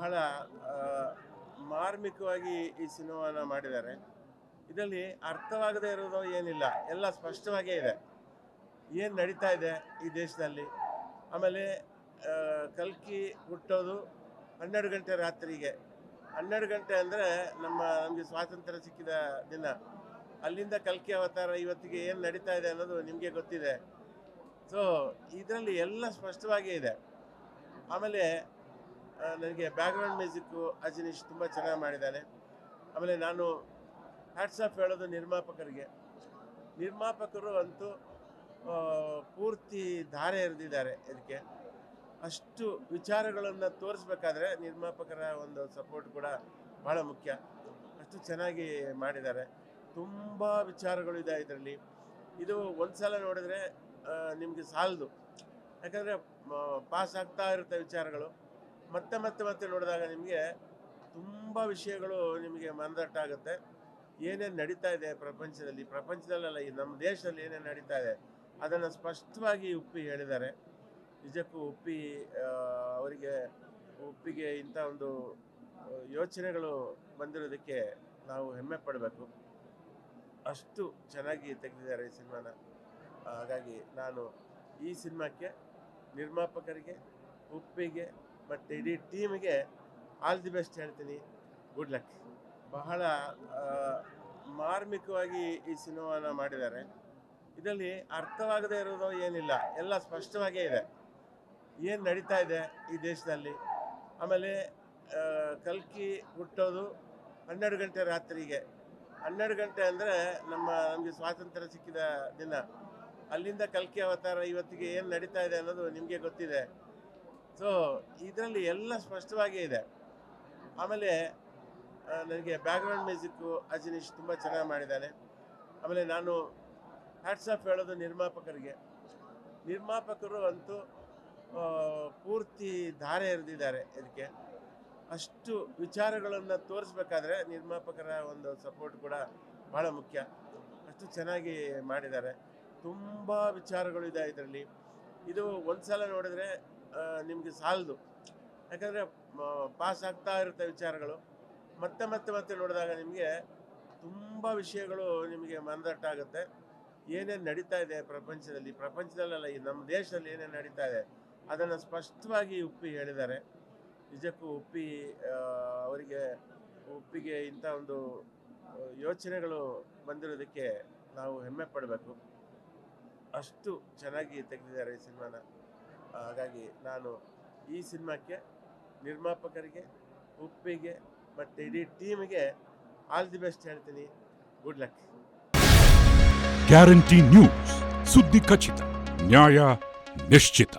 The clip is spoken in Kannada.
ಬಹಳ ಆ, ಮಾರ್ಮಿಕವಾಗಿ ಈ ಸಿನಿಮಾನ ಮಾಡಿದ್ದಾರೆ. ಇದರಲ್ಲಿ ಅರ್ಥವಾಗದೇ ಇರೋದು ಏನಿಲ್ಲ, ಎಲ್ಲ ಸ್ಪಷ್ಟವಾಗೇ ಇದೆ. ಏನು ನಡೀತಾ ಇದೆ ಈ ದೇಶದಲ್ಲಿ. ಆಮೇಲೆ ಕಲ್ಕಿ ಹುಟ್ಟೋದು 12 ಗಂಟೆ ರಾತ್ರಿಗೆ. 12 ಗಂಟೆ ಅಂದರೆ ನಮಗೆ ಸ್ವಾತಂತ್ರ್ಯ ಸಿಕ್ಕಿದ ದಿನ. ಅಲ್ಲಿಂದ ಕಲ್ಕಿ ಅವತಾರ ಇವತ್ತಿಗೆ ಏನು ನಡೀತಾ ಇದೆ ಅನ್ನೋದು ನಿಮಗೆ ಗೊತ್ತಿದೆ. ಸೊ ಇದರಲ್ಲಿ ಎಲ್ಲ ಸ್ಪಷ್ಟವಾಗೇ ಇದೆ. ಆಮೇಲೆ ನನಗೆ ಬ್ಯಾಕ್ಗ್ರೌಂಡ್ ಮ್ಯೂಸಿಕ್ಕು ಅಜನೀಶ್ ತುಂಬ ಚೆನ್ನಾಗಿ ಮಾಡಿದ್ದಾನೆ. ಆಮೇಲೆ ನಾನು ಹ್ಯಾಟ್ಸ್ ಆಫ್ ಹೇಳೋದು ನಿರ್ಮಾಪಕರು ಅಂತೂ ಪೂರ್ತಿ ಧಾರೆ ಎರೆದಿದ್ದಾರೆ ಇದಕ್ಕೆ. ಅಷ್ಟು ವಿಚಾರಗಳನ್ನು ತೋರಿಸ್ಬೇಕಾದ್ರೆ ನಿರ್ಮಾಪಕರ ಒಂದು ಸಪೋರ್ಟ್ ಕೂಡ ಭಾಳ ಮುಖ್ಯ. ಅಷ್ಟು ಚೆನ್ನಾಗಿ ಮಾಡಿದ್ದಾರೆ. ತುಂಬ ವಿಚಾರಗಳಿದೆ ಇದರಲ್ಲಿ. ಇದು ಒಂದು ಸಲ ನೋಡಿದ್ರೆ ನಿಮಗೆ ಸಾಲದು. ಯಾಕಂದರೆ ಪಾಸ್ ಆಗ್ತಾ ಇರುತ್ತೆ ವಿಚಾರಗಳು. ಮತ್ತೆ ನೋಡಿದಾಗ ನಿಮಗೆ ತುಂಬ ವಿಷಯಗಳು ನಿಮಗೆ ಮನದಟ್ಟಾಗುತ್ತೆ. ಏನೇನು ನಡೀತಾ ಇದೆ ಪ್ರಪಂಚದಲ್ಲ, ಈ ನಮ್ಮ ದೇಶದಲ್ಲಿ ಏನೇನು ನಡೀತಾ ಇದೆ ಅದನ್ನು ಸ್ಪಷ್ಟವಾಗಿ ಉಪ್ಪಿ ಹೇಳಿದ್ದಾರೆ. ನಿಜಕ್ಕೂ ಉಪ್ಪಿಗೆ ಇಂಥ ಒಂದು ಯೋಚನೆಗಳು ಬಂದಿರೋದಕ್ಕೆ ನಾವು ಹೆಮ್ಮೆ ಪಡಬೇಕು. ಅಷ್ಟು ಚೆನ್ನಾಗಿ ತೆಗೆದಿದ್ದಾರೆ ಈ ಸಿನಿಮಾನ. ಹಾಗಾಗಿ ನಾನು ಈ ಸಿನಿಮಾಕ್ಕೆ, ನಿರ್ಮಾಪಕರಿಗೆ, ಉಪ್ಪಿಗೆ ಮತ್ತು ಇಡೀ ಟೀಮಿಗೆ ಆಲ್ ದಿ ಬೆಸ್ಟ್ ಹೇಳ್ತೀನಿ. Good luck. ಬಹಳ ಮಾರ್ಮಿಕವಾಗಿ ಈ ಸಿನಿಮಾನ ಮಾಡಿದ್ದಾರೆ. ಇದರಲ್ಲಿ ಅರ್ಥವಾಗದೇ ಇರೋದು ಏನಿಲ್ಲ, ಎಲ್ಲ ಸ್ಪಷ್ಟವಾಗೇ ಇದೆ. ಏನು ನಡೀತಾ ಇದೆ ಈ ದೇಶದಲ್ಲಿ. ಆಮೇಲೆ ಕಲ್ಕಿ ಹುಟ್ಟೋದು 12 ಗಂಟೆ ರಾತ್ರಿಗೆ. 12 ಗಂಟೆ ಅಂದರೆ ನಮಗೆ ಸ್ವಾತಂತ್ರ್ಯ ಸಿಕ್ಕಿದ ದಿನ. ಅಲ್ಲಿಂದ ಕಲ್ಕಿ ಅವತಾರ ಇವತ್ತಿಗೆ ಏನು ನಡೀತಾ ಇದೆ ಅನ್ನೋದು ನಿಮಗೆ ಗೊತ್ತಿದೆ. ಸೊ ಇದರಲ್ಲಿ ಎಲ್ಲ ಸ್ಪಷ್ಟವಾಗೇ ಇದೆ. ಆಮೇಲೆ ನನಗೆ ಬ್ಯಾಕ್ಗ್ರೌಂಡ್ ಮ್ಯೂಸಿಕ್ಕು ಅಜನೀಶ್ ತುಂಬ ಚೆನ್ನಾಗಿ ಮಾಡಿದ್ದಾನೆ. ಆಮೇಲೆ ನಾನು ಹ್ಯಾಟ್ಸ್ ಆಫ್ ಹೇಳೋದು ನಿರ್ಮಾಪಕರು ಅಂತೂ ಪೂರ್ತಿ ಧಾರೆ ಎರೆದಿದ್ದಾರೆ ಇದಕ್ಕೆ. ಅಷ್ಟು ವಿಚಾರಗಳನ್ನು ತೋರಿಸ್ಬೇಕಾದ್ರೆ ನಿರ್ಮಾಪಕರ ಒಂದು ಸಪೋರ್ಟ್ ಕೂಡ ಭಾಳ ಮುಖ್ಯ. ಅಷ್ಟು ಚೆನ್ನಾಗಿ ಮಾಡಿದ್ದಾರೆ. ತುಂಬ ವಿಚಾರಗಳಿದೆ ಇದರಲ್ಲಿ. ಇದು ಒಂದು ಸಲ ನೋಡಿದ್ರೆ ನಿಮಗೆ ಸಾಲದು. ಯಾಕಂದರೆ ಪಾಸ್ ಆಗ್ತಾ ಇರುತ್ತೆ ವಿಚಾರಗಳು. ಮತ್ತೆ ನೋಡಿದಾಗ ನಿಮಗೆ ತುಂಬ ವಿಷಯಗಳು ನಿಮಗೆ ಮನದಟ್ಟಾಗುತ್ತೆ. ಏನೇನು ನಡೀತಾ ಇದೆ ಪ್ರಪಂಚದಲ್ಲ, ಈ ನಮ್ಮ ದೇಶದಲ್ಲಿ ಏನೇನು ನಡೀತಾ ಇದೆ ಅದನ್ನು ಸ್ಪಷ್ಟವಾಗಿ ಉಪ್ಪಿ ಹೇಳಿದ್ದಾರೆ. ನಿಜಕ್ಕೂ ಉಪ್ಪಿಗೆ ಇಂಥ ಒಂದು ಯೋಚನೆಗಳು ಬಂದಿರೋದಕ್ಕೆ ನಾವು ಹೆಮ್ಮೆ ಪಡಬೇಕು. ಅಷ್ಟು ಚೆನ್ನಾಗಿ ತೆಗೆದಿದ್ದಾರೆ ಈ ಸಿನಿಮಾನ. ಹಾಗಾಗಿ ನಾನು ಈ ಸಿನಿಮಾಕ್ಕೆ, ನಿರ್ಮಾಪಕರಿಗೆ, ಉಪ್ಪಿಗೆ ಮತ್ತು ಇಡೀ ಟೀಮಿಗೆ ಆಲ್ ದಿ ಬೆಸ್ಟ್ ಹೇಳ್ತೀನಿ. Good luck. ಗ್ಯಾರಂಟಿ ನ್ಯೂಸ್, ಸುದ್ದಿ ಖಚಿತ, ನ್ಯಾಯ ನಿಶ್ಚಿತ.